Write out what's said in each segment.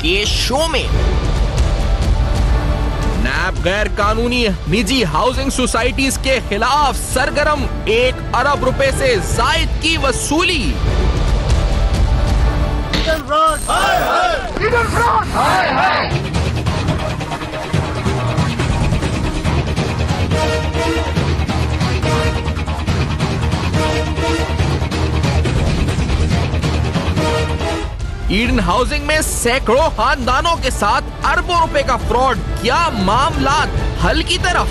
के शो में। नैब गैर कानूनी निजी हाउसिंग सोसाइटीज के खिलाफ सरगर्म, 1 अरब रुपए से जायद की वसूली। ईडन हाउसिंग में सैकड़ों खानदानों के साथ अरबों रुपए का फ्रॉड, क्या मामला हल की तरफ।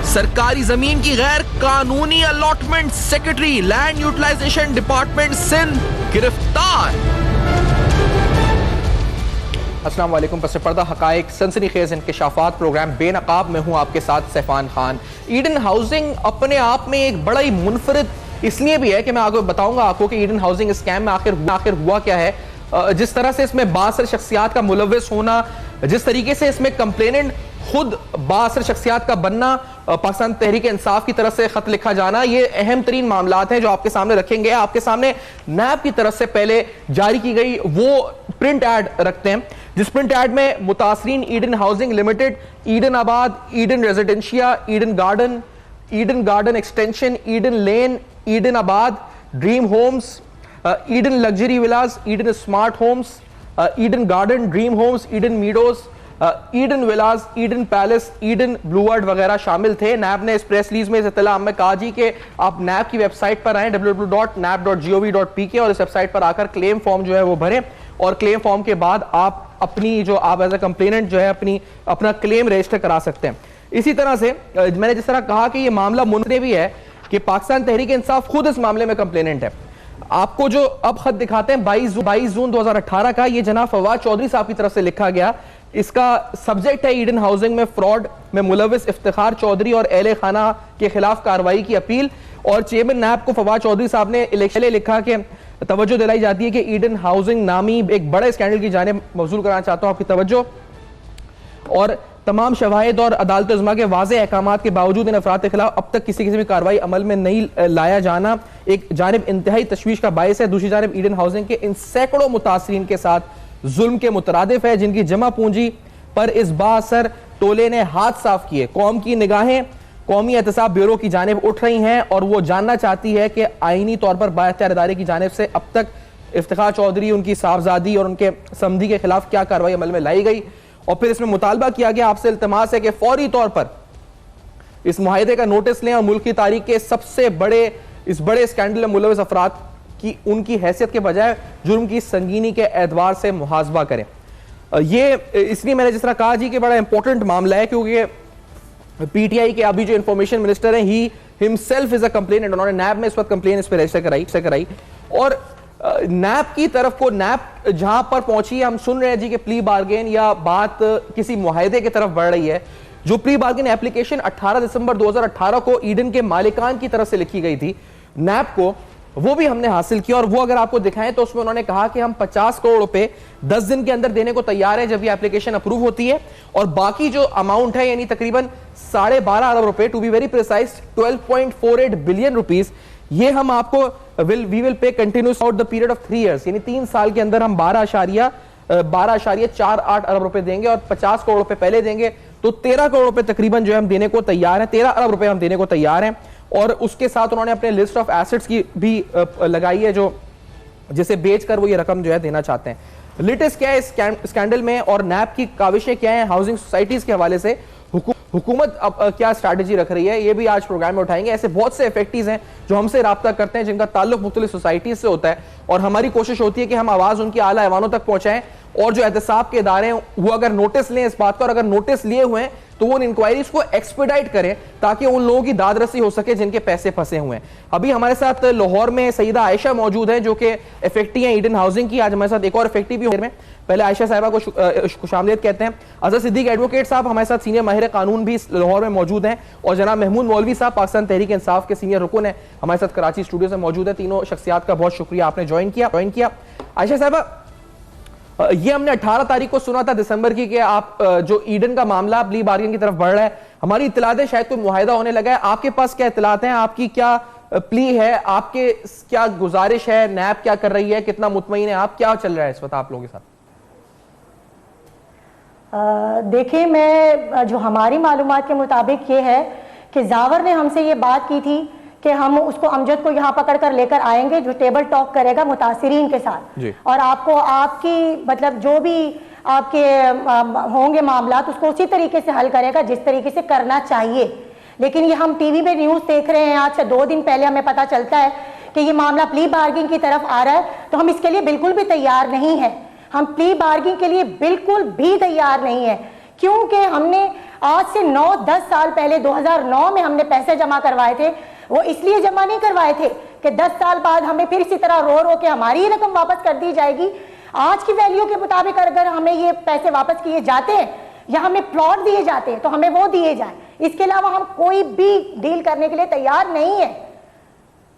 सरकारी जमीन की गैर कानूनी allotment, secretary land utilization department Sindh गिरफ्तार। अस्सलाम वालेकुम। पस पर्दा हकायक सनसनीखेज इंकशाफात प्रोग्राम बेनकाब में हूँ आपके साथ सैफान खान। ईडन हाउसिंग अपने आप में एक बड़ा ही मुनफरिद इसलिए भी है कि मैं आपको बताऊंगा आपको कि ईडन हाउसिंग स्कैम में आखिर हुआ क्या है। जिस तरह से इसमें बासर शख्सियात का मुलव्वस होना, जिस तरीके से इसमें कंप्लेनेंट खुद बासर शख्सियात का बनना, पाकिस्तान तहरीक इंसाफ की तरफ से खत लिखा जाना, ये अहम तरीन मामलात हैं जो आपके सामने रखेंगे। आपके सामने नैब की तरफ से पहले जारी की गई वो प्रिंट एड रखते हैं, जिस प्रिंट एड में मुतासरीन Eden Housing Limited, Eden Abad, Eden Residencia, Eden Garden Extension, Eden Lane, Eden Abad, Dream Homes, Eden Luxury Villas, Eden Smart Homes, Eden Garden, Dream Homes, Eden Meadows, Eden Villas, Eden Palace, Eden Boulevard वगैरह शामिल थे। नैब ने इस press release में इस इत्तला में कहा जी कि आप नैब की वेबसाइट पर आए www.nab.gov.pk और इस वेबसाइट पर आकर क्लेम फॉर्म जो है वो भरें और क्लेम फॉर्म के बाद आप एज ए कंप्लेनेंट जो है अपना क्लेम रजिस्टर करा सकते हैं। इसी तरह से मैंने जिस तरह कहा कि ये मामला मुनफरिद भी है कि पाकिस्तान तहरीक इंसाफ खुद इस मामले में कंप्लेनेंट है। आपको जो अब खत दिखाते हैं 22 जून 2018 का, ये जनाब फवाद चौधरी साहब की तरफ से लिखा गया। इसका सब्जेक्ट है ईडन हाउसिंग में फ्रॉड में मुलव्वस इफ्तिखार चौधरी और अहले खाना के खिलाफ कार्रवाई की अपील। और चेयरमैन नैब को फवाद चौधरी साहब ने इलेक्शन लिखा कि तवज्जो दिलाई जाती है कि ईडन हाउसिंग नामी एक बड़े स्कैंडल की जानिब मबसूल कराना चाहता हूं आपकी तवज्जो, और तमाम शवाहिद और अदालत उज़्मा के वाज़ेह अहकामात के बावजूद इन अफराद के खिलाफ अब तक किसी किस्म की कार्रवाई अमल में नहीं लाया जाना एक जानिब इंतहाई तशवीश का बायस है। दूसरी जानिब ईडन हाउसिंग के इन सैकड़ों मुतासरीन के साथ जुल्म के मुतरादिफ है, जिनकी जमा पूंजी पर इस बासर टोले ने हाथ साफ किए। कौम की निगाहें कौमी एहतसाब ब्यूरो की जानिब उठ रही हैं और वो जानना चाहती है कि आईनी तौर पर बाइख्तियार इदारे की जानिब से अब तक इफ्तिखार चौधरी, उनकी साहबजादी और उनके समधी के खिलाफ क्या कार्रवाई अमल में लाई गई। और फिर इसमें मुतालबा किया गया, आपसे इल्तिमास है कि फौरी तौर पर इस मुआहिदे का नोटिस लें और मुल्क की तारीख के सबसे बड़े स्कैंडल में मुलव्वस अफराद की उनकी हैसियत के बजाय जुर्म की संगीनी के एतबार से मुहासबा करें। ये इसलिए मैंने जिस तरह कहा जी कि बड़ा इंपॉर्टेंट मामला है, क्योंकि पीटीआई के अभी जो इंफॉर्मेशन मिनिस्टर हैं, he himself is a complainant. उन्होंने नैब में इस वक्त कंप्लेन इस पर रजिस्टर कराई और नैब की तरफ को नैब जहां पर पहुंची है, हम सुन रहे हैं जी कि प्ली बार्गेन या बात किसी मुआहिदे की तरफ बढ़ रही है। जो प्ली बार्गेन एप्लीकेशन 18 दिसंबर 2018 को ईडन के मालिकान की तरफ से लिखी गई थी नैब को, वो भी हमने हासिल किया। और वो अगर आपको दिखाएं तो उसमें उन्होंने कहा कि हम 50 करोड़ रुपए 10 दिन के अंदर देने को तैयार है जब ये एप्लीकेशन अप्रूव होती है, और बाकी जो अमाउंट है यानी तकरीबन 12.5 अरब रुपए, to be very precise 12.48 billion rupees, ये हम आपको we will pay continuous out the period of 3 years, यानी 3 साल के अंदर हम 12.48 अरब रुपए देंगे और 50 करोड़ रुपए पहले देंगे, तो 13 करोड़ रुपए तकरीबन जो है हम देने को तैयार हैं, 13 अरब रुपए हम देने को तैयार हैं। और उसके साथ उन्होंने अपने लिस्ट ऑफ एसेट्स की भी लगाई है जो जिसे बेचकर वो ये रकम जो है देना चाहते हैं। लेटेस्ट क्या है इस स्कैंडल में और नैब की काविशें क्या हैं हाउसिंग सोसाइटीज के हवाले से, हुकूमत अब क्या स्ट्रैटेजी रख रही है, ये भी आज प्रोग्राम में उठाएंगे। ऐसे बहुत से इफेक्टिव हैं जो हमसे राब्ता करते हैं जिनका ताल्लुक मुख्तलिफ सोसाइटीज से होता है, और हमारी कोशिश होती है कि हम आवाज उनकी आला ऐवानों तक पहुंचाएं, और जो एहतसाब के इदारे हैं वो अगर नोटिस लें इस बात का, और अगर नोटिस लिए हुए हैं तो वो उन इंक्वायरीज को एक्सपीडाइट करें ताकि उन लोगों की दाद रसी हो सके जिनके पैसे फंसे हुए हैं। अभी हमारे साथ लाहौर में सईदा आयशा मौजूद है जो कि इफेक्टिव हैं ईडन हाउसिंग की। आज हमारे साथ एक और इफेक्टिव भी में पहले आयशा साहिबा को खुशामदीद कहते हैं। अजहर सिद्दीक एडवोकेट साहब हमारे साथ सीनियर माहिर कानून भी लाहौर में मौजूद हैं, और जनाब महमूद मौलवी साहब पाकिस्तान तहरीक इंसाफ के सीनियर रुकन है हमारे साथ कराची स्टूडियो से मौजूद है। तीनों शख्सियात का बहुत शुक्रिया, आपने ज्वाइन किया। आयशा साहिबा, ये हमने 18 तारीख को सुना था दिसंबर की कि आप जो ईडन का मामला प्ली बार्गेन की तरफ बढ़ रहा है, हमारी इत्तलात है शायद कोई मुआहिदा होने लगा है। आपके पास क्या इत्तलात हैं, आपकी क्या प्ली है, आपके क्या गुजारिश है, नैब क्या कर रही है, कितना मुतमईन है आप, क्या चल रहा है इस वक्त आप लोगों के साथ? देखिए, मैं जो हमारी मालूमात के मुताबिक ये है कि जावर ने हमसे ये बात की थी कि हम उसको अमजद को यहाँ पकड़ कर लेकर आएंगे जो टेबल टॉक करेगा मुतासिरीन के साथ, और आपको आपकी मतलब जो भी आपके होंगे मामलात उसको उसी तरीके से हल करेगा जिस तरीके से करना चाहिए। लेकिन ये हम टीवी पे न्यूज़ देख रहे हैं, आज से 2 दिन पहले हमें पता चलता है कि ये मामला प्ली बार्गिंग की तरफ आ रहा है, तो हम इसके लिए बिल्कुल भी तैयार नहीं है। हम प्ली बार्गिंग के लिए बिल्कुल भी तैयार नहीं है, क्योंकि हमने आज से 9-10 साल पहले 2009 में हमने पैसे जमा करवाए थे। वो इसलिए जमा नहीं करवाए थे कि 10 साल बाद हमें फिर इसी तरह रो रो के हमारी ही रकम वापस कर दी जाएगी। आज की वैल्यू के मुताबिक अगर हमें ये पैसे वापस किए जाते हैं या हमें प्लॉट दिए जाते हैं तो हमें वो दिए जाए, इसके अलावा हम कोई भी डील करने के लिए तैयार नहीं है।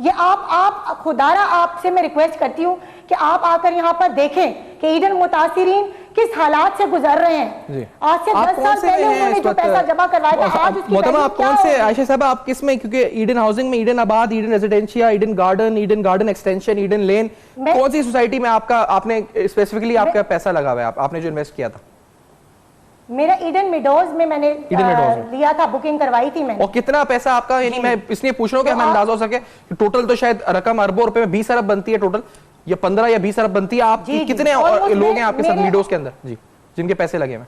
ये आप खुदारा आपसे मैं रिक्वेस्ट करती हूँ कि आप आकर यहाँ पर देखें कि ईडन मुतासिरीन किस हालात से गुजर रहे हैं। आज से 10 साल पहले उन्होंने जो पैसा जमा करवाया था, आज उसकी मोहतरमा आप कौन से, आयशा साहब आप किस में, क्योंकि ईडन हाउसिंग में Eden Abad, Eden Residencia, Eden Garden Extension, Eden Lane, कौन सी सोसाइटी में आपने स्पेसिफिकली आपका पैसा लगा हुआ है, आपने जो इन्वेस्ट किया था? मेरा ईडन मिडोज में मैंने लिया था, बुकिंग करवाई थी मैंने। और कितना पैसा आपका, यानी मैं इसलिए पूछ रहा हूँ कि हमें अंदाजा हो सके, टोटल तो शायद रकम अरबों रुपए में 20 अरब बनती है टोटल, या 15 या 20 अरब बनती है। आप कितने लोग हैं आपके साथ मिडोज के अंदर जी जिनके पैसे लगे हुए?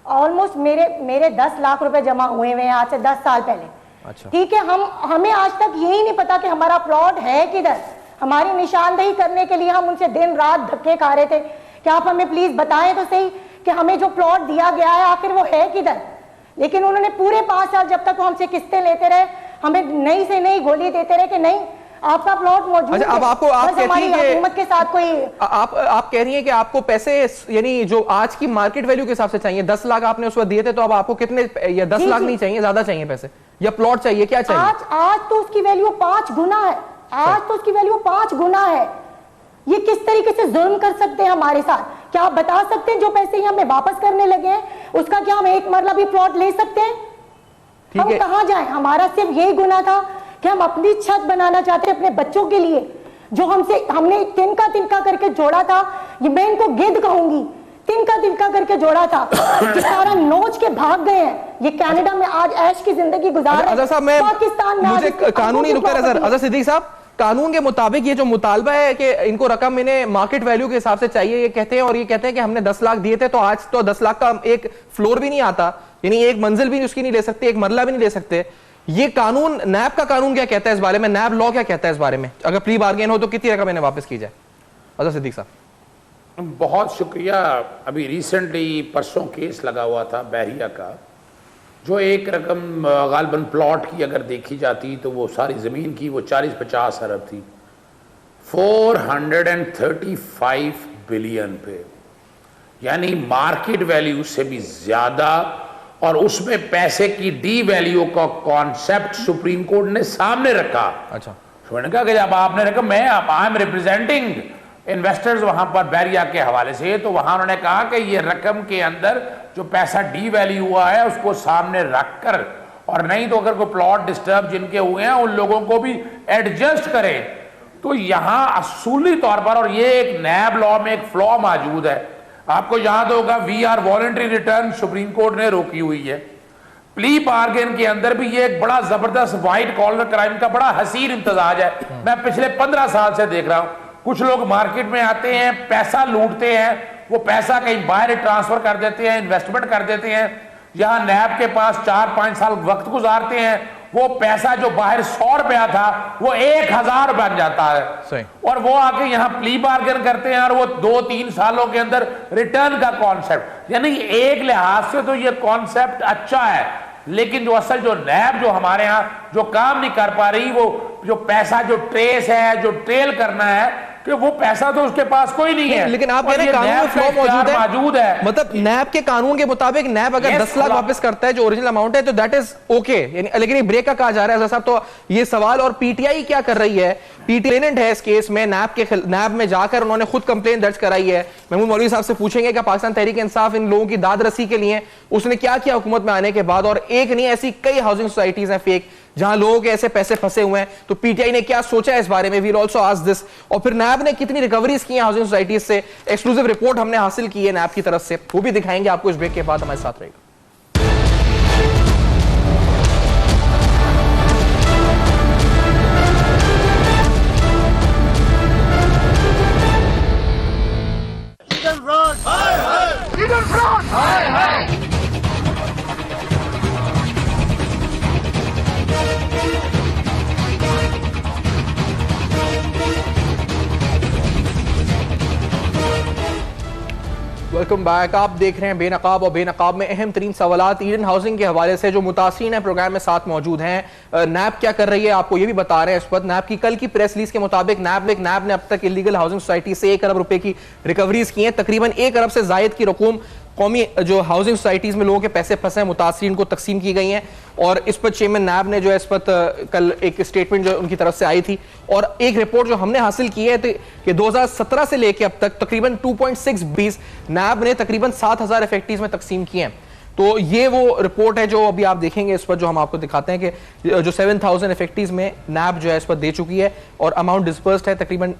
ऑलमोस्ट मेरे 10 लाख रुपए जमा हुए हैं आज से 10 साल पहले। अच्छा, ठीक है, हमें आज तक यही नहीं पता कि हमारा प्लॉट है किधर। हमारी निशानदेही करने के लिए हम उनसे दिन रात धक्के खा रहे थे कि आप हमें प्लीज बताएं तो सही कि हमें जो प्लॉट दिया गया है आखिर वो है किधर। लेकिन उन्होंने पूरे 5 साल जब तक हमसे किस्तें लेते रहे, हमें नई से नई गोली देते रहे कि नहीं आपका प्लॉट मौजूद है। अब आपको आप कहती हैं कि हुकूमत के साथ कोई आप कह रही हैं कि आपको पैसे यानी जो आज की मार्केट वैल्यू के हिसाब से चाहिए, 10 लाख आपने उस वक्त दिए थे, तो अब आपको कितने, या 10 लाख नहीं चाहिए, ज्यादा चाहिए पैसे, या प्लॉट चाहिए, क्या चाहिए? आज तो उसकी वैल्यू 5 गुना है। आज तो उसकी वैल्यू 5 गुना है। ये किस तरीके से जुल्म कर सकते हैं हमारे साथ? क्या आप बता सकते हैं जो पैसे हमें वापस करने लगे हैं उसका क्या हम एक मरला भी प्लॉट ले सकते हैं? हम कहां जाएं? हमारा सिर्फ यही गुना था कि हम अपनी छत बनाना चाहते हैं अपने बच्चों के लिए, जो हमने तिनका तिनका करके जोड़ा था। ये मैं इनको गिद्ध कहूंगी, तिनका तिनका करके जोड़ा था कि सारा नोच के भाग गए हैं। ये कनाडा में आज ऐश की जिंदगी गुजार रहे हैं, पाकिस्तान में मुझे कानूनी नुक्ता नजर अजहर सिद्दीकी साहब, कानून के मुताबिक ये जो मुतालबा है कि इनको रकम इन्हें मार्केट वैल्यू के हिसाब से चाहिए, ये कहते हैं, और ये कहते हैं कि हमने 10 लाख दिए थे, तो आज तो 10 लाख का एक फ्लोर भी नहीं आता, यानी एक मंजिल भी उसकी नहीं ले सकते, एक मरला भी नहीं ले सकते। ये कानून, नैब का कानून क्या कहता है इस बारे में? नैब लॉ क्या कहता है इस बारे में? अगर प्री बार्गेन हो तो कितनी रकम इन्हें वापस की जाए? अजहर सिद्दीकी साहब, बहुत शुक्रिया। अभी रिसेंटली परसों केस लगा हुआ था बहरिया का, जो एक रकम गालबन प्लॉट की अगर देखी जाती तो वो सारी ज़मीन की वो 40-50 अरब थी, 435 बिलियन पे, यानी मार्केट वैल्यू से भी ज़्यादा। और उसमें पैसे की डी वैल्यू का कॉन्सेप्ट सुप्रीम कोर्ट ने सामने रखा। अच्छा, उन्होंने कहा कि जब आपने रखा, मैं आई एम रिप्रेजेंटिंग इन्वेस्टर्स वहां पर बैरिया के हवाले से, तो वहां उन्होंने कहा कि ये रकम के अंदर जो पैसा डी वैल्यू हुआ है उसको सामने रखकर, और नहीं तो अगर कोई प्लॉट डिस्टर्ब जिनके हुए हैं उन लोगों को भी एडजस्ट करें। तो यहां असूली तौर पर, और ये एक नैब लॉ में एक फ्लॉ मौजूद है, आपको याद होगा we are voluntary return Supreme Court ने रोकी हुई है। प्ली बार्गेन के अंदर भी ये एक बड़ा जबरदस्त व्हाइट कॉलर क्राइम का बड़ा हसीन इम्तजाज है। मैं पिछले 15 साल से देख रहा हूं, कुछ लोग मार्केट में आते हैं, पैसा लूटते हैं, वो पैसा कहीं बाहर ट्रांसफर कर देते हैं, इन्वेस्टमेंट कर देते हैं, यहां नैब के पास 4-5 साल वक्त गुजारते हैं, वो पैसा जो बाहर 100 रुपया था वो 1000 बन जाता है, और वो आके यहाँ प्ली बार्गेन करते हैं, और वो 2-3 सालों के अंदर रिटर्न का कॉन्सेप्ट, यानी एक लिहाज से तो ये कॉन्सेप्ट अच्छा है, लेकिन जो असल जो नैब जो हमारे यहाँ जो काम नहीं कर पा रही, वो जो पैसा जो ट्रेस है, जो ट्रेल करना है, कि वो पैसा तो उसके पास कोई नहीं है। लेकिन आप कह रहे हैं कानून में फ्लॉ मौजूद है, मतलब नैब के कानून के मुताबिक नैब अगर 10 लाख वापस करता है जो ओरिजिनल अमाउंट है तो दैट इज ओके, लेकिन ये ब्रेक का कहा जा रहा है साहब। तो ये सवाल, और पीटीआई क्या कर रही है? पीटीआई है इस केस में, नैब में जाकर उन्होंने खुद कंप्लेंट दर्ज कराई है। महमूद मौलवी साहब से पूछेंगे कि पाकिस्तान तहरीक इंसाफ इन लोगों की दाद रसी के लिए उसने क्या किया हुकूमत में आने के बाद, और एक नहीं ऐसी कई हाउसिंग सोसाइटीज हैं फेक जहां लोगों के ऐसे पैसे फंसे हुए हैं। तो पीटीआई ने क्या सोचा है इस बारे में, वील ऑल्सो आस्क दिस। और फिर नैब ने कितनी रिकवरीज की हैं हाउसिंग सोसाइटीज से, एक्सक्लूसिव रिपोर्ट हमने हासिल की है नैब की तरफ से, वो भी दिखाएंगे आपको इस ब्रेक के बाद। हमारे साथ रहेगा। Welcome back. आप देख रहे हैं बेनकाब, और बेनकाब में अहम तरीन सवालात ईडन हाउसिंग के हवाले से जो मुतासिरीन है प्रोग्राम में साथ मौजूद हैं। नैब क्या कर रही है आपको ये भी बता रहे हैं इस वक्त। नैब की कल की प्रेस रिलीज के मुताबिक नैब ने अब तक इलीगल हाउसिंग सोसाइटी से 1 अरब रुपए की रिकवरीज की हैं। तकरीबन 1 अरब से जायद की रकूम कौमी जो हाउसिंग सोसाइटीज में लोगों के पैसे फंसे हैं मुतासिरीन को तकसीम की गई हैं। और इस पर चेयरमैन नैब ने जो है इस पर कल एक स्टेटमेंट जो उनकी तरफ से आई थी, और एक रिपोर्ट जो हमने हासिल की है कि 2017 से लेकर अब तक तकरीबन 2.6 नैब ने तकरीबन 7,000 इफेक्टिव्स में तकसीम किए हैं। तो ये वो रिपोर्ट है जो अभी आप देखेंगे इस पर, जो हम आपको दिखाते हैं कि जो 7,000 इफेक्टिव्स में नैब जो है इस पर दे चुकी है, और अमाउंट डिस्बर्स्ड है तकरीबन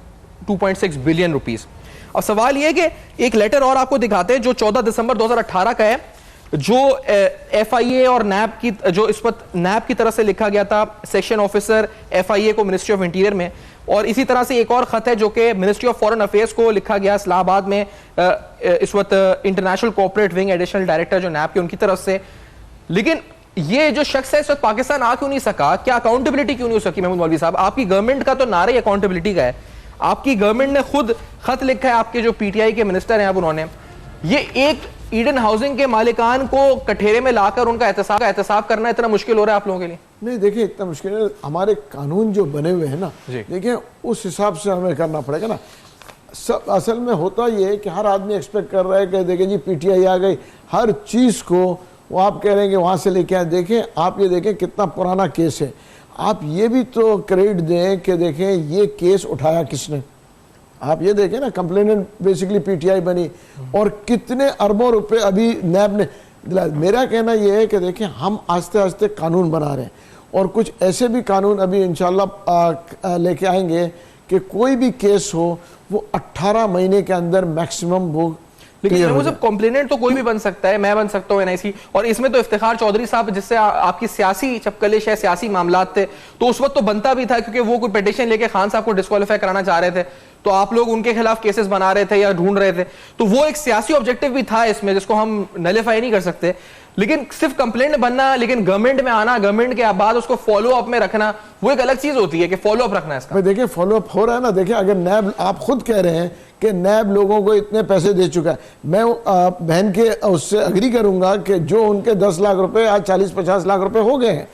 2.6 बिलियन रुपीस। अब सवाल यह है कि एक लेटर और आपको दिखाते हैं जो 14 दिसंबर 2018 का है, जो एफआईए और नैब की जो इस पर नैब की तरफ से लिखा गया था सेक्शन ऑफिसर एफआईए को मिनिस्ट्री ऑफ इंटीरियर में। और इसी तरह से एक और खत है जो कि मिनिस्ट्री ऑफ फॉरेन अफेयर्स को लिखा गया इस्लामाबाद में इस वक्त international corporate wing additional director जो नैब के उनकी तरफ से। लेकिन ये जो शख्स है इस वक्त पाकिस्तान आ क्यों नहीं सका, क्या अकाउंटेबिलिटी क्यों नहीं हो सकी? महमूद मौलवी साहब, आपकी गवर्नमेंट का तो नारा ही अकाउंटेबिलिटी का है। आपकी गवर्नमेंट ने खुद खत लिखा है, आपके जो पीटीआई के मिनिस्टर हैं अब उन्होंने ये एक ईडन हाउसिंग के मालिकान को कठेरे में लाकर उनका एहतसाब करना इतना मुश्किल हो रहा है आप लोगों के लिए? नहीं, देखिए इतना मुश्किल है, हमारे कानून जो बने हुए हैं ना, देखिए उस हिसाब से हमें करना पड़ेगा ना। सब असल में होता ये है कि हर आदमी एक्सपेक्ट कर रहा है कि देखिए जी पीटीआई आ गई, हर चीज़ को वो आप कह रहे हैं कि वहाँ से लेके आए। देखें आप ये देखें कितना पुराना केस है, आप ये भी तो क्रेडिट दें कि देखें ये केस उठाया किसने। आप ये देखें ना, कंप्लेनेंट बेसिकली पीटीआई बनी और कितने अरबों रुपए अभी नैब ने दिला। मेरा कहना ये है कि देखें हम आस्ते आस्ते कानून बना रहे हैं, और कुछ ऐसे भी कानून अभी इंशाल्लाह लेके आएंगे कि कोई भी केस हो वो 18 महीने के अंदर मैक्सिमम वो। लेकिन वो सब कॉम्प्लेनेंट तो कोई भी बन सकता है, मैं बन सकता हूँ एनआईसी। और इसमें तो इफ्तिखार चौधरी साहब जिससे आपकी सियासी चपकलिश है, सियासी मामलात थे, तो उस वक्त तो बनता भी था क्योंकि वो कोई पिटीशन लेके खान साहब को डिस्क्वालीफाई कराना चाह रहे थे, तो आप लोग उनके खिलाफ केसेस बना रहे थे या ढूंढ रहे थे। तो वो एक सियासी ऑब्जेक्टिव भी था इसमें जिसको हम नलिफाई नहीं कर सकते। लेकिन सिर्फ कंप्लेंट बनना, लेकिन गवर्नमेंट में आना, गवर्नमेंट के बाद उसको फॉलो अप में रखना, वो एक अलग चीज होती है कि फॉलो अप रखना है इसका। देखिए फॉलो अप हो रहा है ना। देखिए अगर नैब, आप खुद कह रहे हैं कि नैब लोगों को इतने पैसे दे चुका है, मैं बहन के उससे अग्री करूंगा कि जो उनके 10 लाख रुपए आज 40-50 लाख रुपए हो गए हैं,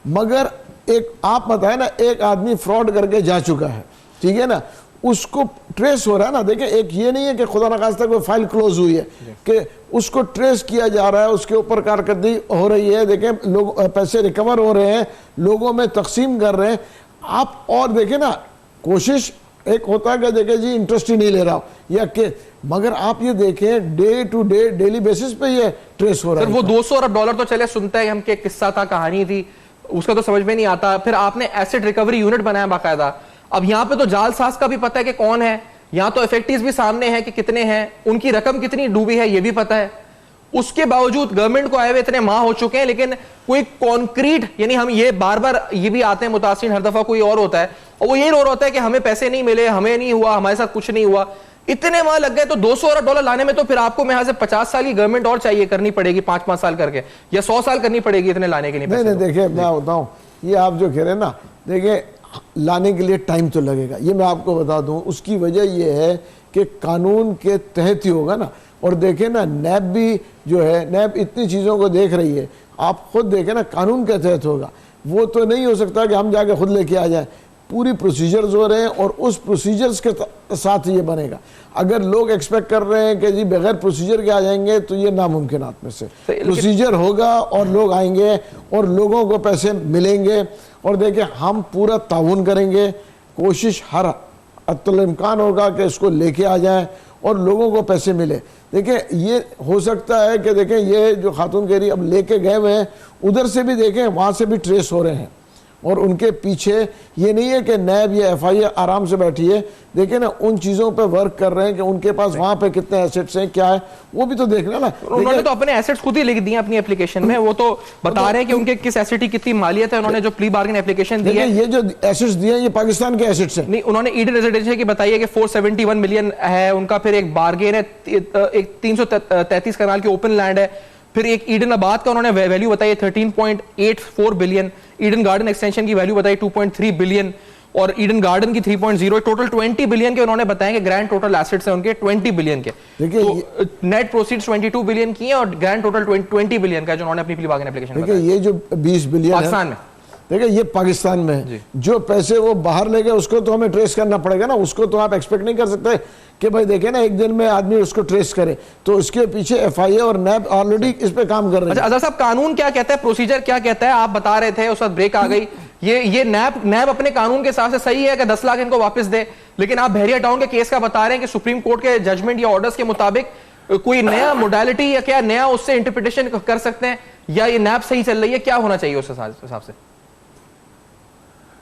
मगर एक आप बताए ना, एक आदमी फ्रॉड करके जा चुका है, ठीक है ना, उसको ट्रेस हो रहा है ना। देखिए एक ये नहीं है कि खुदा न खास्ता कोई फाइल क्लोज हुई है, कि उसको ट्रेस किया जा रहा है, उसके ऊपर कारकर्दगी हो रही है। देखें लोग पैसे रिकवर हो रहे हैं, लोगों में तकसीम कर रहे हैं आप। और देखें ना, कोशिश एक होता है कि देखें जी इंटरेस्ट ही नहीं ले रहा हो या के, मगर आप ये देखें day to day daily basis पे ये ट्रेस हो रहा है। वो 200 अरब डॉलर तो चले सुनते हैं हम कि किस्सा था, कहानी थी, उसका तो समझ में नहीं आता। फिर आपने एसेट रिकवरी यूनिट बनाया बाकायदा। अब यहाँ पे तो जालसाज का भी पता है कि कौन है, यहाँ तो इफेक्टिव्स भी सामने हैं कि कितने हैं, उनकी रकम कितनी डूबी है ये भी पता है। उसके बावजूद गवर्नमेंट को आए हुए इतने माह हो चुके हैं, लेकिन कोई कॉन्क्रीट, यानी हम ये बार बार ये भी आते हैं मुतासिर, हर दफा कोई और होता है और वो ये रो रहा होता है कि हमें पैसे नहीं मिले, हमें नहीं हुआ, हमारे साथ कुछ नहीं हुआ। इतने माह लग गए तो 200 अरब डॉलर लाने में तो फिर आपको मेरे से 50 साल की गवर्नमेंट और चाहिए, करनी पड़ेगी 5-5 साल करके, या 100 साल करनी पड़ेगी इतने लाने के लिए। नहीं, देखिए मैं बताऊं, ये आप जो कह रहे हैं ना, देखिए लाने के लिए टाइम तो लगेगा, ये मैं आपको बता दूं। उसकी वजह ये है कि कानून के तहत ही होगा ना। और देखें ना, नैब भी जो है, नैब इतनी चीज़ों को देख रही है, आप खुद देखें ना, कानून के तहत होगा। वो तो नहीं हो सकता कि हम जाके खुद लेके आ जाएं, पूरी प्रोसीजर्स हो रहे हैं और उस प्रोसीजर्स के साथ ये बनेगा। अगर लोग एक्सपेक्ट कर रहे हैं कि जी बगैर प्रोसीजर के आ जाएंगे, तो ये नामुमकिन में से। प्रोसीजर होगा और लोग आएंगे और लोगों को पैसे मिलेंगे। और देखिए हम पूरा ताउन करेंगे, कोशिश हर इम्कान होगा कि इसको लेके आ जाए और लोगों को पैसे मिले। देखिए ये हो सकता है कि देखें ये जो खातून कह रही अब लेके गए हुए हैं, उधर से भी देखें वहाँ से भी ट्रेस हो रहे हैं, और उनके पीछे ये नहीं है कि नैब या एफआईए आराम से बैठी है, देखिए ना उन चीजों पे वर्क कर रहे हैं कि उनके पास वहां पे कितने एसेट्स हैं, क्या है वो भी तो देखना ना। उन्होंने तो अपने एसेट्स खुद ही लिख दिए अपनी एप्लीकेशन में, वो तो बता रहे हैं कि उनके किस एसेट की कितनी मालियत है। उन्होंने जो प्ली बार्गेन एप्लीकेशन दी है, ये जो एसेट्स दिए हैं ये पाकिस्तान के एसेट्स हैं। नहीं, उन्होंने ईडन रेजिडेंशियल की बताइए कि 471 मिलियन है उनका, फिर एक बार्गेन है, एक 333 कनाल की ओपन लैंड है, फिर एक ईडन आबाद का उन्होंने वैल्यू बताई 13.84 बिलियन, ईडन गार्डन एक्सटेंशन की वैल्यू बताई 2.3 बिलियन और ईडन गार्डन की 3.0, टोटल 20 बिलियन के उन्होंने बताया कि ग्रैंड टोटल एसेट्स हैं उनके 20 बिलियन के। तो नेट प्रोसीड्स 22 बिलियन की हैं और ग्रैंड टोटल 20 बिलियन का जो उन्होंने अपनी प्ली बार्गेन एप्लीकेशन में बताया। देखिए ये जो 20 बिलियन पाकिस्तान में, देखिए ये पाकिस्तान में है, जो पैसे वो बाहर ले गए उसको तो हमें ट्रेस करना पड़ेगा ना, उसको तो आप एक्सपेक्ट नहीं कर सकते कि भाई देखे ना एक दिन में आदमी उसको ट्रेस करे, तो इसके पीछे एफआईए और नैब ऑलरेडी इस पे काम कर रहे हैं। अच्छा अजहर साहब, कानून क्या कहता है, प्रोसीजर क्या कहता है? आप बता रहे थे उस वक्त ब्रेक आ गई, ये नैब अपने कानून के हिसाब से सही है कि 10 लाख इनको वापस दे, लेकिन आप बहरिया टाउन के केस का बता रहे हैं कि सुप्रीम कोर्ट के जजमेंट या ऑर्डर्स के मुताबिक कोई नया मोडालिटी या क्या नया उससे इंटरप्रिटेशन कर सकते हैं, या ये नैब सही चल रही है, क्या होना चाहिए उस हिसाब से?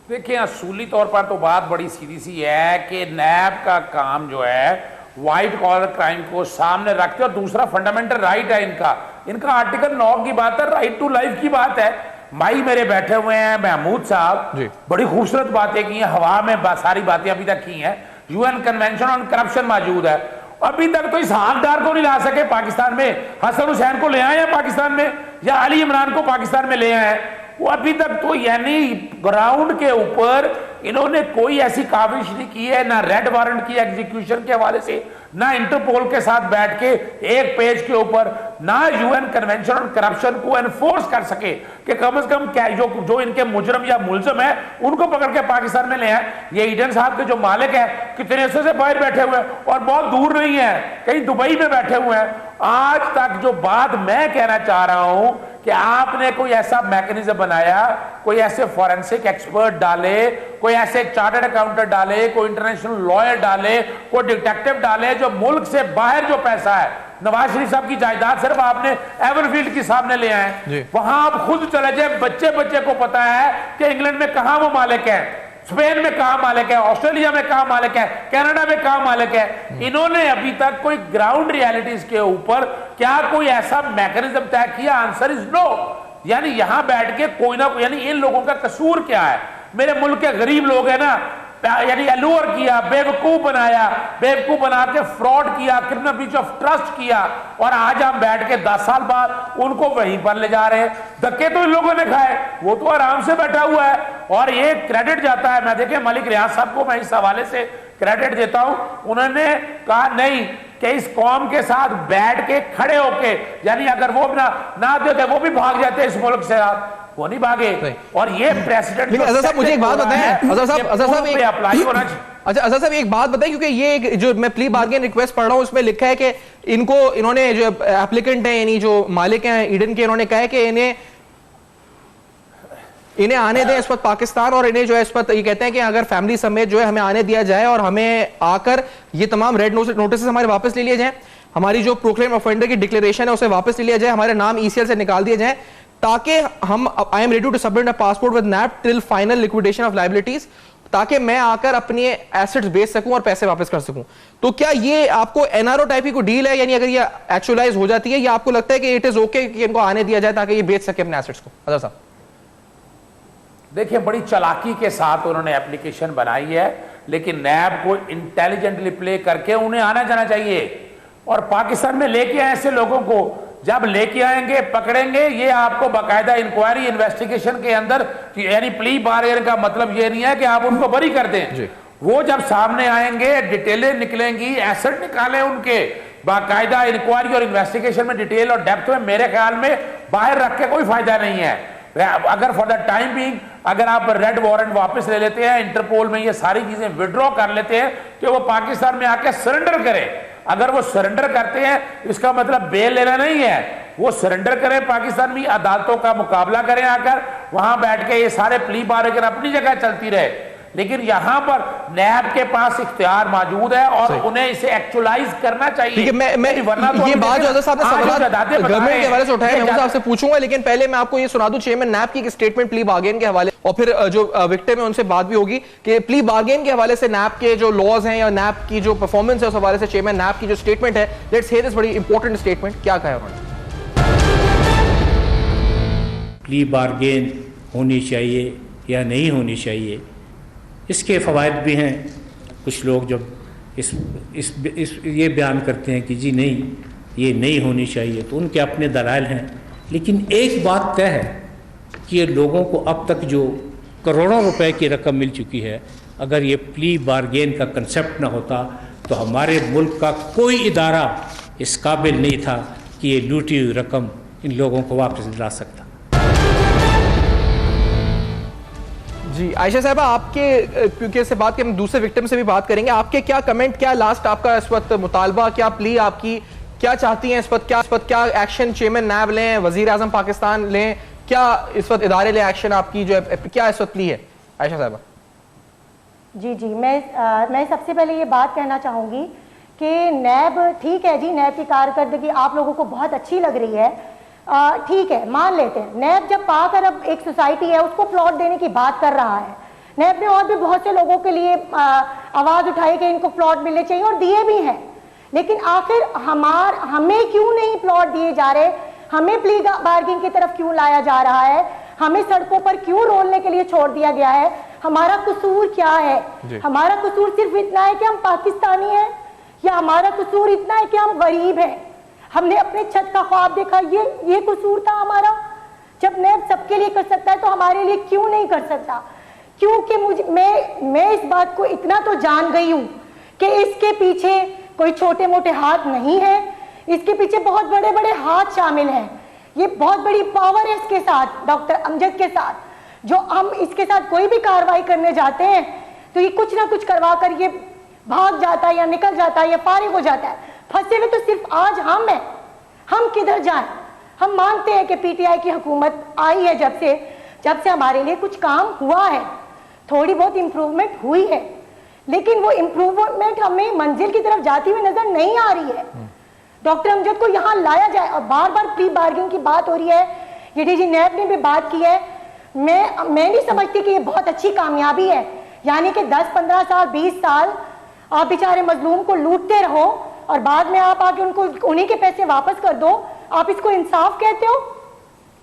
देखिए असूली तौर पर तो बात बड़ी सीधी सी है कि नैब का काम जो है व्हाइट कॉलर क्राइम को सामने रखते, और दूसरा फंडामेंटल राइट है इनका आर्टिकल 9 की बात है, राइट टू लाइफ की बात है। भाई मेरे बैठे हुए हैं महमूद साहब, बड़ी खूबसूरत बातें की हैं, हवा में सारी बातें अभी तक की हैं, यूएन कन्वेंशन ऑन करप्शन मौजूद है, अभी तक तो इस हकदार को नहीं ला सके पाकिस्तान में। हसन हुसैन को ले आए हैं पाकिस्तान में, या अली इमरान को पाकिस्तान में ले आए हैं, वो अभी तक तो यानी ग्राउंड के ऊपर इन्होंने कोई ऐसी काविश नहीं की है, ना रेड वारंट की एग्जीक्यूशन के हवाले से, ना इंटरपोल के साथ बैठ के एक पेज के ऊपर, ना यूएन कन्वेंशन ऑन करप्शन को एनफोर्स कर सके कि कम से कम क्या जो इनके मुजरम या मुलजम है उनको पकड़ के पाकिस्तान में ले आए। ये ईडन साहब के जो मालिक हैं कितने से बाहर बैठे हुए हैं और बहुत दूर नहीं है, कहीं दुबई में बैठे हुए हैं। आज तक जो बात मैं कहना चाह रहा हूं कि आपने कोई ऐसा मैकेनिज्म बनाया, कोई ऐसे फॉरेंसिक एक्सपर्ट डाले, कोई ऐसे चार्टर्ड अकाउंटेंट डाले, कोई इंटरनेशनल लॉयर डाले, कोई डिटेक्टिव डाले, जो मुल्क से बाहर जो पैसा है, नवाज शरीफ साहब की जायदाद सिर्फ आपने एवरफील्ड के सामने ले आए, वहां आप खुद चले जाए, बच्चे को पता है कि इंग्लैंड में कहां वो मालिक है, स्पेन में कहां मालिक है, ऑस्ट्रेलिया में कहां मालिक है, कनाडा में कहां मालिक है। इन्होंने अभी तक कोई ग्राउंड रियलिटीज के ऊपर क्या कोई ऐसा मैकेनिज्म तय किया? Answer is no. यानी यहां बैठ के कोई ना कोई, यानी इन लोगों का कसूर क्या है? मेरे मुल्क के गरीब लोग हैं ना, यानी अलूर किया, बेवकूफ बनाया, बेवकूफ बना के फ्रॉड किया, क्रिमिनल ब्रीच ऑफ ट्रस्ट किया, और आज हम बैठ के 10 साल बाद उनको वहीं पर ले जा रहे हैं। धक्के तो इन लोगों ने खाए, वो तो आराम से बैठा हुआ है, और ये क्रेडिट जाता है। मैं देखे मलिक रियाज साहब को मैं इस हवाले से क्रेडिट देता हूं, उन्होंने कहा नहीं कि इस कौम के साथ बैठ के खड़े होके, यानी अगर वो ना देते वो भी भाग जाते इस मुल्क से, वो नहीं भागे। और ये प्रेसिडेंट, अजहर साहब मुझे एक बात बताएं, अजहर साहब अप्लाई होना चाहिए। अच्छा अजहर साहब एक बात बताएं, क्योंकि ये जो मैं प्ली बार्गेन रिक्वेस्ट पढ़ रहा हूं उसमें लिखा है कि इन्होंने जो एप्लीकेंट हैं यानी जो मालिक हैं ईडन के, इन्होंने कहा है कि इन्हें आने दें इस वक्त पाकिस्तान, और इन्हें जो है इस वक्त ये कहते हैं कि अगर फैमिली समेत जो है हमें आने दिया जाए और हमें आकर ये तमाम रेड नोटिस हमारे वापस ले लिए जाए, हमारी जो प्रोक्लेम ऑफेंडर की डिक्लेरेशन है उसे वापस ले लिया जाए, हमारे नाम ईसीएल से निकाल दिए जाए, ताकि हम I am ready to submit a passport with NAB till final liquidation of liabilities, ताकि मैं आकर अपने एसेट्स बेच सकूं और पैसे वापस कर सकूं। तो क्या ये आपको एनआरओ टाइप की कोई डील है, यानी अगर ये एक्चुअलाइज हो जाती है, या आपको लगता है कि इट इज ओके कि इनको आने दिया जाए ताकि ये बेच सके अपने एसेट्स को? अजहर साहब देखिए बड़ी चालाकी के साथ उन्होंने एप्लीकेशन बनाई है, लेकिन नैब को इंटेलिजेंटली प्ले करके उन्हें आना जाना चाहिए, और पाकिस्तान में लेके आए ऐसे लोगों को, जब लेके आएंगे पकड़ेंगे, ये आपको बाकायदा इंक्वायरी इन्वेस्टिगेशन के अंदर, यानी प्ली बार्गेन का मतलब ये नहीं है कि आप उनको बरी कर दें, वो जब सामने आएंगे डिटेलें निकलेंगी, एसेट निकालें उनके, बाकायदा इंक्वायरी और इन्वेस्टिगेशन में डिटेल और डेप्थ में, मेरे ख्याल में बाहर रख के कोई फायदा नहीं है। अगर फॉर द टाइम बीइंग अगर आप रेड वारंट वापस ले लेते हैं, इंटरपोल में ये सारी चीजें विड्रॉ कर लेते हैं कि वो पाकिस्तान में आके सरेंडर करें, अगर वो सरेंडर करते हैं इसका मतलब बेल लेना नहीं है, वो सरेंडर करें, पाकिस्तान में अदालतों का मुकाबला करें आकर, वहां बैठ के ये सारे प्ली बार्गेन अपनी जगह चलती रहे, लेकिन यहाँ पर नैब के पास इख्तियार मौजूद है और उन्हें इसे एक्चुअलाइज करना चाहिए। ठीक है, मैं ये बात जो साहब ने गवर्नमेंट के हवाले से उठाया, मैं आपसे पूछूंगा, लेकिन पहले मैं आपको ये सुना दूं चेयरमैन नैब की एक स्टेटमेंट प्ली बार्गेन के हवाले, और फिर जो विक्टिम है उनसे बात भी होगी कि प्ली बार्गेन के हवाले से नैब के जो लॉज हैं या नैब की जो परफॉर्मेंस है उस हवाले से चेयरमैन नैब की जो स्टेटमेंट है, लेट्स हियर दिस बड़ी इंपॉर्टेंट स्टेटमेंट, क्या कहा उन्होंने। प्ली बार्गेन होनी चाहिए या नहीं होनी चाहिए, इसके फ़वाइद भी हैं। कुछ लोग जब ये बयान करते हैं कि जी नहीं, ये नहीं होनी चाहिए, तो उनके अपने दलाइल हैं। लेकिन एक बात तय है कि ये लोगों को अब तक जो करोड़ों रुपए की रकम मिल चुकी है, अगर ये प्ली बार्गेन का कंसेप्ट ना होता तो हमारे मुल्क का कोई इदारा इस काबिल नहीं था कि ये लूटी हुई रकम इन लोगों को वापस दिला सकता। जी आयशा साहबा, आपके क्योंकि इससे बात के हम दूसरे विक्टिम से भी बात करेंगे, आपके क्या कमेंट, क्या लास्ट आपका इस वक्त मुतालबा, क्या प्ली आपकी, क्या चाहती हैं इस वक्त, क्या एक्शन चेयरमैन नैब लें, वजीर आजम पाकिस्तान लें, क्या इस वक्त इदारे ले एक्शन, आपकी जो क्या इस वक्त प्ली है आयशा साहबा। जी मैं सबसे पहले ये बात कहना चाहूँगी कि नैब, ठीक है जी, नैब की कारकर्दगी आप लोगों को बहुत अच्छी लग रही है, ठीक है, मान लेते हैं। नैब जब पाक अरब एक सोसाइटी है उसको प्लॉट देने की बात कर रहा है, नैब ने और भी बहुत से लोगों के लिए आवाज़ उठाई कि इनको प्लॉट मिलने चाहिए और दिए भी हैं, लेकिन आखिर हमें क्यों नहीं प्लॉट दिए जा रहे, हमें प्ली बार्गेनिंग की तरफ क्यों लाया जा रहा है, हमें सड़कों पर क्यों रोलने के लिए छोड़ दिया गया है, हमारा कसूर क्या है। हमारा कसूर सिर्फ इतना है कि हम पाकिस्तानी हैं, या हमारा कसूर इतना है कि हम गरीब हैं, हमने अपने छत का ख्वाब देखा, ये कसूर था हमारा। जब नैब सबके लिए कर सकता है तो हमारे लिए क्यों नहीं कर सकता। क्योंकि मैं इस बात को इतना तो जान गई हूं कि इसके पीछे कोई छोटे मोटे हाथ नहीं है, इसके पीछे बहुत बड़े बड़े हाथ शामिल हैं। ये बहुत बड़ी पावर है इसके साथ, डॉक्टर अमजद के साथ, जो हम इसके साथ कोई भी कार्रवाई करने जाते हैं तो ये कुछ ना कुछ करवा कर ये भाग जाता है या निकल जाता है या फारिग हो जाता है। फंसे हुए तो सिर्फ आज हम हैं, हम किधर जाएं। हम मानते हैं कि पीटीआई की हुकूमत आई है, जब से हमारे लिए कुछ काम हुआ है, थोड़ी बहुत इंप्रूवमेंट हुई है, लेकिन वो इंप्रूवमेंट हमें मंजिल की तरफ जाती हुई नजर नहीं आ रही है। डॉक्टर अमजद को यहाँ लाया जाए, और बार बार प्री बार्गेनिंग की बात हो रही है, ये डीजी नैब ने भी बात की है। मैं नहीं समझती कि ये बहुत अच्छी कामयाबी है, यानी कि 10-15 साल 20 साल आप बेचारे मजलूम को लूटते रहो और बाद में आप आके उन्हीं के पैसे वापस कर दो, आप इसको इंसाफ कहते हो।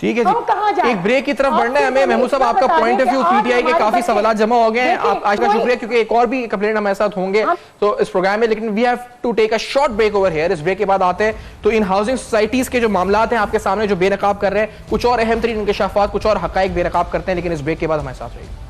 ठीक है जी, एक ब्रेक की तरफ बढ़ना है हमें। महमूद साहब, आपका पॉइंट ऑफ व्यू, पीटीआई के काफी सवाल जमा हो गए हैं, आज का शुक्रिया, क्योंकि एक और भी कंप्लेंट हमारे साथ होंगे तो इस प्रोग्राम में, लेकिन we have to take a short break over here. इस ब्रेक के बाद आते हैं तो इन हाउसिंग सोसाइटीज के जो मामलात हैं आपके सामने जो बेनकाब कर रहे हैं, कुछ और अहम तरीन इंकशाफात, कुछ और हकाइक बेनकाब करते हैं, लेकिन इस ब्रेक के बाद हमारे साथ रहेगी।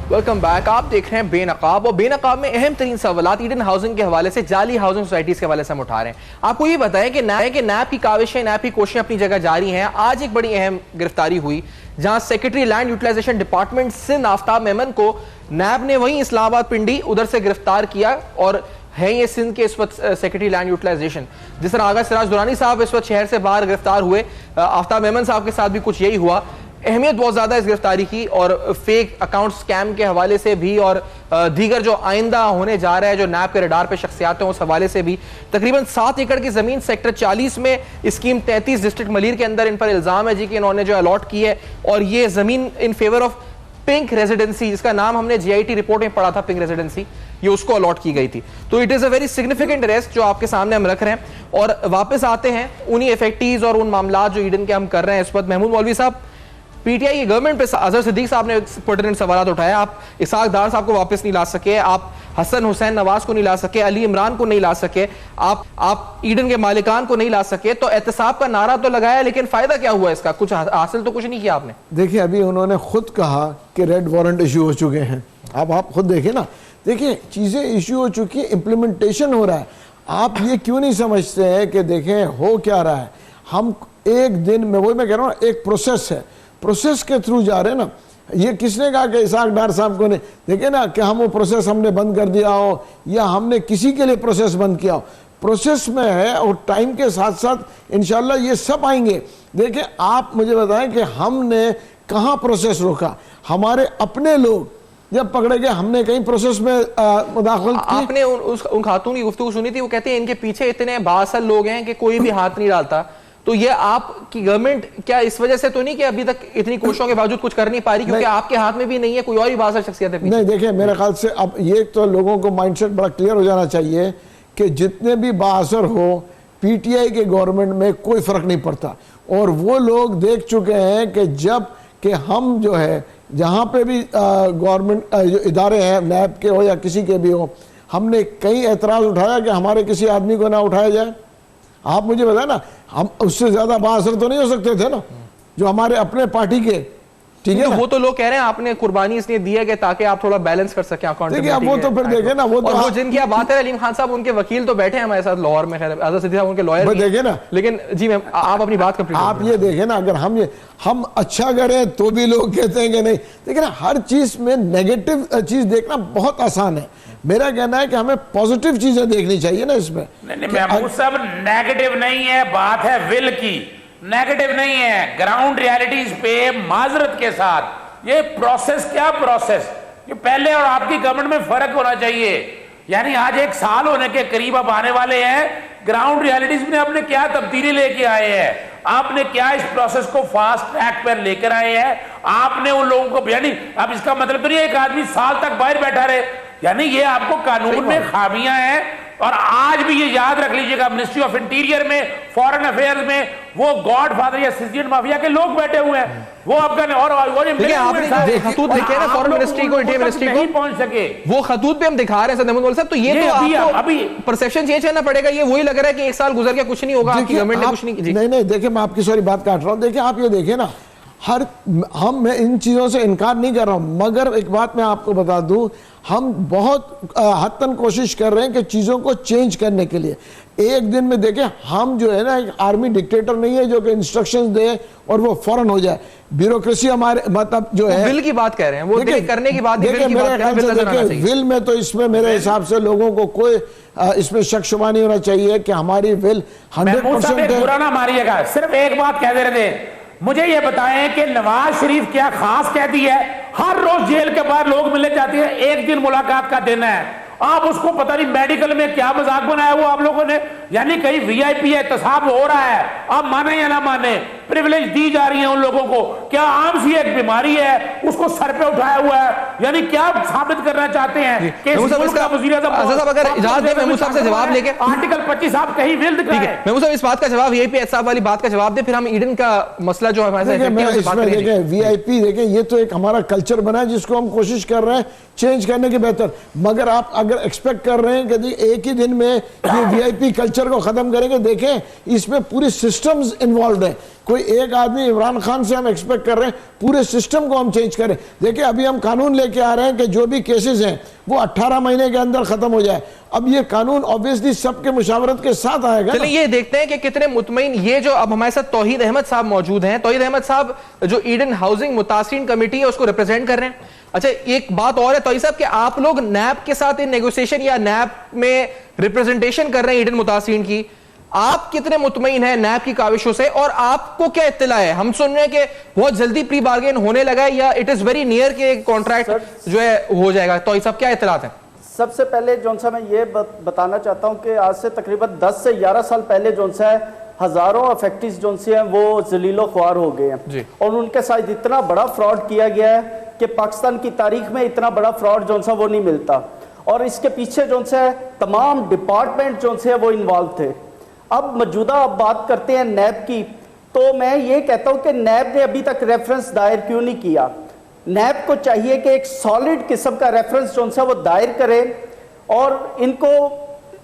Welcome back. आप देख रहे हैं बेनकाब, और बेनकाब में अहम तरीन सवालात ईडन हाउसिंग के हवाले से, जाली हाउसिंग सोसाइटीज के हवाले से हम उठा रहे हैं। आपको ये बताएं कि नैब की काविशें, नैब की कोशिशें अपनी जगह जारी हैं। आज एक बड़ी अहम गिरफ्तारी हुई जहां secretary land utilization department Sindh Aftab Memon को नैब ने वहीं इस्लामाबाद पिंडी उधर से गिरफ्तार किया, और है ये सिंध के इस वक्त सेक्रेटरी लैंड यूटिलाइजेशन। जिस तरह आगा सिराज दुरानी साहब इस वक्त शहर से बाहर गिरफ्तार हुए, आफ्ताब मेमन साहब के साथ भी कुछ यही हुआ। अहमियत बहुत ज्यादा इस गिरफ्तारी की, और फेक अकाउंट स्कैम के हवाले से भी, और दीगर जो आइंदा होने जा रहा है जो नैब के रडार पे शख्सियात हैं उस हवाले से भी। तकरीबन 7 एकड़ की जमीन सेक्टर 40 में स्कीम 33 डिस्ट्रिक्ट मलीर के अंदर इन पर इल्जाम है जी कि इन्होंने जो अलॉट की है, और ये जमीन in favour of pink residency, जिसका नाम हमने जीआईटी रिपोर्ट में पढ़ा था, पिंक रेजिडेंसी, ये उसको अलॉट की गई थी। तो it is a very significant arrest जो आपके सामने हम रख रहे हैं। और वापस आते हैं उन्हीं इफेक्टीज और उन मामला जो ईडन के हम कर रहे हैं इस वक्त। महमूद मौलवी साहब, पीटीआई की गवर्नमेंट पे अजहर सिद्दीक साहब ने पर्टिनेंट सवाल उठाया, आप इसहाक डार साहब को वापस नहीं ला सके, आप हसन हुसैन नवाज को नहीं ला सके, अली इमरान को नहीं ला सके, आप ईडन के मालिकान को नहीं ला सके, तो एहतसाब का नारा तो लगाया, लेकिन फायदा क्या हुआ इसका? कुछ हासिल तो कुछ नहीं किया आपने। देखिए, अभी उन्होंने खुद कहा कि रेड वारंट इशू हो चुके हैं। आप खुद देखिए ना, देखिए चीज़ें इश्यू हो चुकी है, इम्प्लीमेंटेशन हो रहा है। आप ये क्यों नहीं समझते हैं कि देखें हो क्या रहा है, हम एक दिन में, वही मैं कह रहा हूँ, एक प्रोसेस है, प्रोसेस के थ्रू जा रहे हैं ना। ये किसने कहा कि इसाक डार साहब को ने देखे ना कि हम वो प्रोसेस हमने बंद कर दिया हो या हमने किसी के लिए प्रोसेस बंद किया हो, प्रोसेस में है और टाइम के साथ साथ इंशाल्लाह ये सब आएंगे। देखिए आप मुझे बताएं कि हमने कहाँ प्रोसेस रोका, हमारे अपने लोग जब पकड़े गए हमने कहीं प्रोसेस में मुदाखलत की? आपने उन खातून की गुफ्तगू सुनी थी, वो कहते हैं इनके पीछे इतने बासल लोग हैं कि कोई भी हाथ नहीं डालता। तो ये आपकी गवर्नमेंट क्या इस वजह से तो नहीं कि अभी तक इतनी कोशिशों के बावजूद कुछ कर नहीं पा रही, क्योंकि आपके हाथ में भी नहीं है, कोई और ही बासल शख्सियत है? नहीं देखिए मेरे ख्याल से अब ये तो लोगों को माइंडसेट बड़ा क्लियर हो जाना चाहिए कि जितने भी बाअसर हो पीटीआई के गवर्नमेंट में कोई फर्क नहीं पड़ता। और वो लोग देख चुके हैं कि जब कि हम जो है जहाँ पे भी गवर्नमेंट जो इदारे हैं, नैब के हो या किसी के भी हो, हमने कई एतराज़ उठाया कि हमारे किसी आदमी को ना उठाया जाए। आप मुझे बताए ना, हम उससे ज़्यादा बाअसर तो नहीं हो सकते थे ना जो हमारे अपने पार्टी के, ठीक है। वो तो लोग कह रहे हैं आपने कुर्बानी इसलिए दी है कि ताकि आप थोड़ा बैलेंस कर सकें अकाउंटेबिलिटी। देखिए अब वो तो फिर देखे ना, वो तो जिनकी आप बात है अलीम खान साहब, उनके वकील तो बैठे हैं हमारे साथ लाहौर में, खैर आज़ाद सिद्दीकी साहब उनके लॉयर देखे ना। लेकिन जी मैम आप अपनी बात कंप्लीट। आप ये देखें ना, अगर हम अच्छा करें तो भी लोग कहते हैं कि नहीं। देखिए ना, हर चीज में नेगेटिव चीज देखना बहुत आसान है। मेरा कहना है कि हमें पॉजिटिव चीजें देखनी चाहिए ना इसमें। महमूद साहब नेगेटिव नहीं है, बात है विल की, नेगेटिव नहीं है। ग्राउंड रियलिटीज पे माजरत के साथ ये प्रोसेस, क्या प्रोसेस, ये पहले और आपकी गवर्नमेंट में फर्क होना चाहिए। यानी आज 1 साल होने के करीब अब आने वाले हैं, ग्राउंड रियलिटीज में आपने क्या तब्दीली लेके आए हैं, आपने क्या इस प्रोसेस को फास्ट ट्रैक पर लेकर आए हैं, आपने उन लोगों को, यानी अब इसका मतलब तो नहीं एक आदमी साल तक बाहर बैठा रहे, यानी ये आपको कानून में खामियां हैं। और आज भी ये याद रख लीजिएगा, मिनिस्ट्री ऑफ इंटीरियर में, फॉरेन अफेयर्स में वो गॉडफादर या सिजिलियन माफिया के लोग बैठे हुए हैं, वो अफगान और आपने खतूत देखे ना फॉरेन मिनिस्ट्री को, इंटीरियर मिनिस्ट्री को, नहीं पहुंच सके, वो खतूत पे हम दिखा रहे हैं सर महमूद साहब। तो ये तो आपको अभी परसेप्शन चेंज करना पड़ेगा। ये वही लग रहा है कि 1 साल गुजर गया कुछ नहीं होगा, आपकी गवर्नमेंट ने कुछ नहीं। नहीं देखिए मैं आपकी सॉरी बात काट रहा हूँ। देखिए आप ये देखिए ना, मैं इन चीज़ों से इनकार नहीं कर रहा हूं, मगर एक बात मैं आपको बता दूं, हम बहुत हद तक कोशिश कर रहे हैं कि चीज़ों को चेंज करने के लिए। एक दिन में देखें, हम जो है ना एक आर्मी डिक्टेटर नहीं है जो कि इंस्ट्रक्शंस दे और वो फौरन हो जाए। ब्यूरोक्रेसी हमारे मतलब जो है, विल की बात कह रहे हैं, वो करने की बात, देखिए मेरे ख्याल से देखिए विल में तो इसमें मेरे हिसाब से लोगों को कोई इसमें शक शुबा नहीं होना चाहिए कि हमारी विल 100% है। बुरा ना मारिएगा, सिर्फ एक बात कह दे रहे थे, मुझे ये बताएं कि नवाज शरीफ क्या खास कहती है, हर रोज जेल के बाहर लोग मिलने जाते हैं, एक दिन मुलाकात का दिन है, आप उसको पता नहीं मेडिकल में क्या मजाक बनाया वो आप लोगों ने, यानी कहीं वीआईपी एहतसाब हो रहा है, आप माने या ना माने, प्रिविलेज दी जा रही है उन लोगों को। क्या आम सी एक बीमारी है उसको सर पे उठाया हुआ है, यानी क्या साबित करना चाहते हैं कि अगर इजाजत दें महमूद साहब से जवाब लेके आर्टिकल 25 आप कहीं विल दिखाएं। महमूद साहब इस बात का जवाब, वीआईपी एहतसाब वाली बात का जवाब दे, फिर हम ईडन का मसला जो हमारे देखें वीआईपी देखें, ये तो एक हमारा कल्चर बना है जिसको हम कोशिश कर रहे हैं चेंज करने की बेहतर। मगर आप अगर एक्सपेक्ट कर रहे हैं कि एक ही दिन में ये वीआईपी कल्चर को खत्म करेंगे, देखें इसमें पूरी सिस्टम्स इन्वॉल्व है। कोई एक आदमी इमरान खान से हम एक्सपेक्ट कर रहे हैं पूरे सिस्टम को हम चेंज करें। देखिए अभी हम कानून लेके आ रहे हैं कि जो भी केसेस हैं वो 18 महीने के अंदर खत्म हो जाए। अब ये कानून ऑब्वियसली सबके मुशावरत के साथ आएगा। चलिए ये देखते हैं कि कितने मुतमईन ये जो अब हमारे साथ तौहीद अहमद साहब मौजूद हैं। तौहीद अहमद साहब जो ईडन हाउसिंग मुतासिरीन कमेटी है उसको रिप्रेजेंट कर रहे हैं। अच्छा एक बात और है तौहीद साहब कि आप लोग नैब के साथ इन नेगोशिएशन या नैब में रिप्रेजेंटेशन कर रहे हैं ईडन मुतासिरीन की, आप कितने मुतमईन हैं नैब की काविशों से और आपको क्या इत्तला है? हम सुन रहे हैं कि बहुत जल्दी प्री बार्गेन होने लगा है या इट इज वेरी नियर के कॉन्ट्रैक्ट जो है हो जाएगा, तो ये सब क्या इत्तलात हैं? सबसे पहले जौन सा मैं ये बताना चाहता हूं कि आज से तकरीबन 10 से 11 साल पहले जौन सा है हजारों अफेक्टिव जौन से हैं वो जलीलो ख्वार हो गए हैं और उनके साथ इतना बड़ा फ्रॉड किया गया है कि पाकिस्तान की तारीख में इतना बड़ा फ्रॉड जौन सा वो नहीं मिलता और इसके पीछे जौन सा है तमाम डिपार्टमेंट जौन से है वो इन्वॉल्व थे। अब मौजूदा अब बात करते हैं नैब की, तो मैं ये कहता हूं कि नैब ने अभी तक रेफरेंस दायर क्यों नहीं किया? नैब को चाहिए कि एक सॉलिड किस्म का रेफरेंस जो सा वो दायर करे और इनको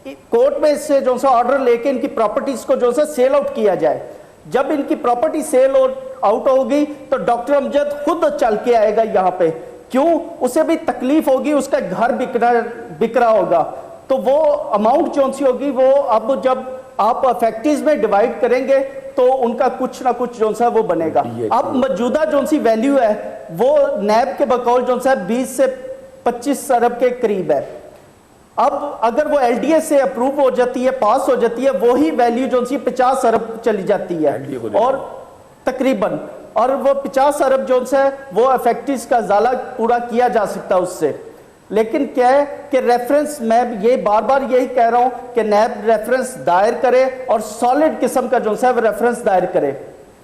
कोर्ट में से जो सा ऑर्डर लेके इनकी प्रॉपर्टीज को जो सा सेल आउट किया जाए। जब इनकी प्रॉपर्टी सेल आउट होगी तो डॉक्टर अमजद खुद चल के आएगा यहाँ पे क्यों? उसे भी तकलीफ होगी, उसका घर बिक रहा होगा, तो वो अमाउंट जो सी होगी वो अब जब आप फैक्ट्रीज में डिवाइड करेंगे तो उनका कुछ ना कुछ जो सा वो बनेगा। अब मौजूदा जो सी वैल्यू है वो नैब के बकौल जो सा 20 से 25 अरब के करीब है। अब अगर वो एलडीए से अप्रूव हो जाती है, पास हो जाती है, वही वैल्यू जो सी 50 अरब चली जाती है और तकरीबन, और वो 50 अरब जो है वो फैक्ट्रीज का जाला पूरा किया जा सकता है उससे। लेकिन क्या है कि रेफरेंस, मैं ये बार बार यही कह रहा हूं कि नैब रेफरेंस दायर करे और सॉलिड किस्म का जो है रेफरेंस दायर करे।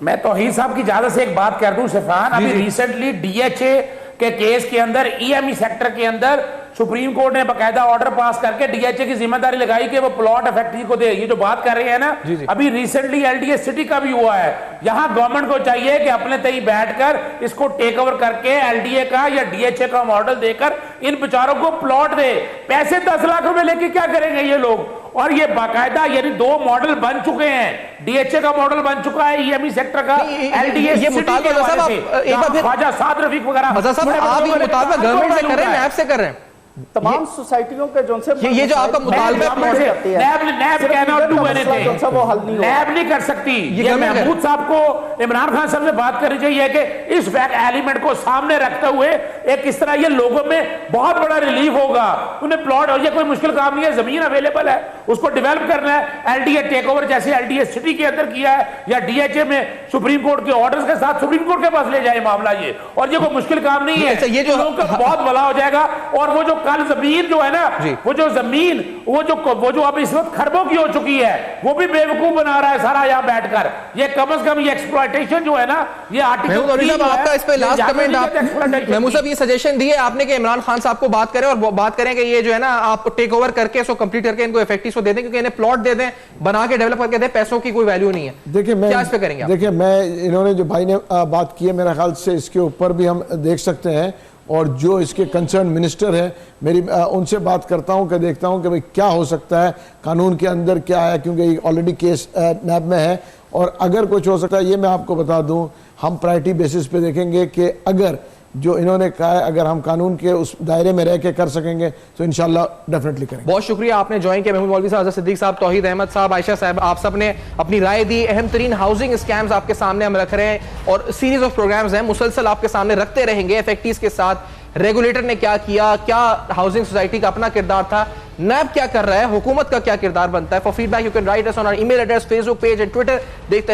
मैं तौहीद साहब की इजाजत से एक बात कर दूं सैफान, अभी रिसेंटली डीएचए के केस के अंदर ईएमई सेक्टर के अंदर सुप्रीम कोर्ट ने बकायदा ऑर्डर पास करके डीएचए की जिम्मेदारी लगाई कि वो प्लॉट फैक्ट्री को दे। ये जो बात कर रहे हैं ना, अभी रिसेंटली एलडीए सिटी का भी हुआ है। यहां गवर्नमेंट को चाहिए कि अपने तय बैठकर इसको टेक ओवर करके एलडीए का या डीएचए का मॉडल देकर इन बेचारों को प्लॉट दे। पैसे 10 लाख रुपए लेके क्या करेंगे ये लोग? और ये बाकायदा यानी 2 मॉडल बन चुके हैं, डीएचए का मॉडल बन चुका है, ईएमई सेक्टर का, एलडीए ये मुतालबा ख्वाजा साद रफीक वगैरह, आप ये मुतालबा गवर्नमेंट से कर रहे हैं, नैब से कर रहे हैं? तमाम सोसाइटियों के जो से ये जो आपका मुतालबा वो हल नहीं, नैब नहीं कर सकती। ये महमूद साहब को, इमरान खान साहब से बात करनी चाहिए कि इस फैक्ट एलिमेंट को सामने रखते हुए एक इस तरह ये लोगों में बहुत बड़ा रिलीफ होगा। उन्हें प्लॉट, और ये कोई मुश्किल काम नहीं है, जमीन अवेलेबल है, उसको डेवलप करना है। एलडीए टेक ओवर जैसे एलडीए सिटी के अंदर किया है या डीएचए में सुप्रीम कोर्ट के ऑर्डर्स के साथ सुप्रीम कोर्ट के पास ले जाए मामला ये, और ये कोई मुश्किल काम नहीं है। ये जो लोगों का बहुत भला हो जाएगा। और वो जो कल जमीन जो है ना, वो जो जमीन वो जो अब इस वक्त खरबों की हो चुकी है, वो भी बेवकूफ बना रहा है सारा यहाँ बैठकर। ये कम से कम ये एक्सप्लॉयटेशन जो है ना, ये आर्टिकल आपका इस पे लास्ट कमेंट, महमूद साहब ये सजेशन दिए आपने कि इमरान खान साहब को बात करें और बात करें कि ये जो है ना आप टेक ओवर करके इसको कंप्लीट करके इनको इफेक्टिव को दे दें, क्योंकि इन्हें प्लॉट दे दें, बना के डेवलप करके दें, पैसों की कोई वैल्यू नहीं है। देखिए मैं क्या इस पे करेंगे? देखिए मैं, इन्होंने जो भाई ने बात की है, मेरा ख्याल से इसके ऊपर भी हम देख सकते हैं, और जो इसके कंसर्न मिनिस्टर है मेरी उनसे बात करता हूं कि देखता हूं कि भाई क्या हो सकता है, कानून के अंदर क्या है, क्योंकि ऑलरेडी केस नैब में है, और अगर कुछ हो सकता है ये मैं आपको बता दूं, हम प्रायोरिटी बेसिस पे देखेंगे कि अगर जो इन्होंने कहा है अगर हम कानून के उस दायरे में रह के कर सकेंगे तो इंशाल्लाह डेफिनेटली करेंगे। बहुत शुक्रिया आपने ज्वाइन किया, महमूद मौलवी साहब, अजहर सिद्दीक साहब, तौहीद अहमद साहब, आयशा साहब, आप सब ने अपनी राय दी। अहम तरीन हाउसिंग स्कैम्स आपके सामने हम रख रहे हैं और सीरीज ऑफ प्रोग्राम्स हैं मुसलसल आपके सामने रखते रहेंगे। एफएक्टीज के साथ रेगुलेटर ने क्या किया, क्या हाउसिंग सोसाइटी का अपना किरदार था, नैब क्या कर रहा है, हुकूमत का क्या किरदार बनता है। For feedback you can write us on our email address, Facebook page and Twitter. देखते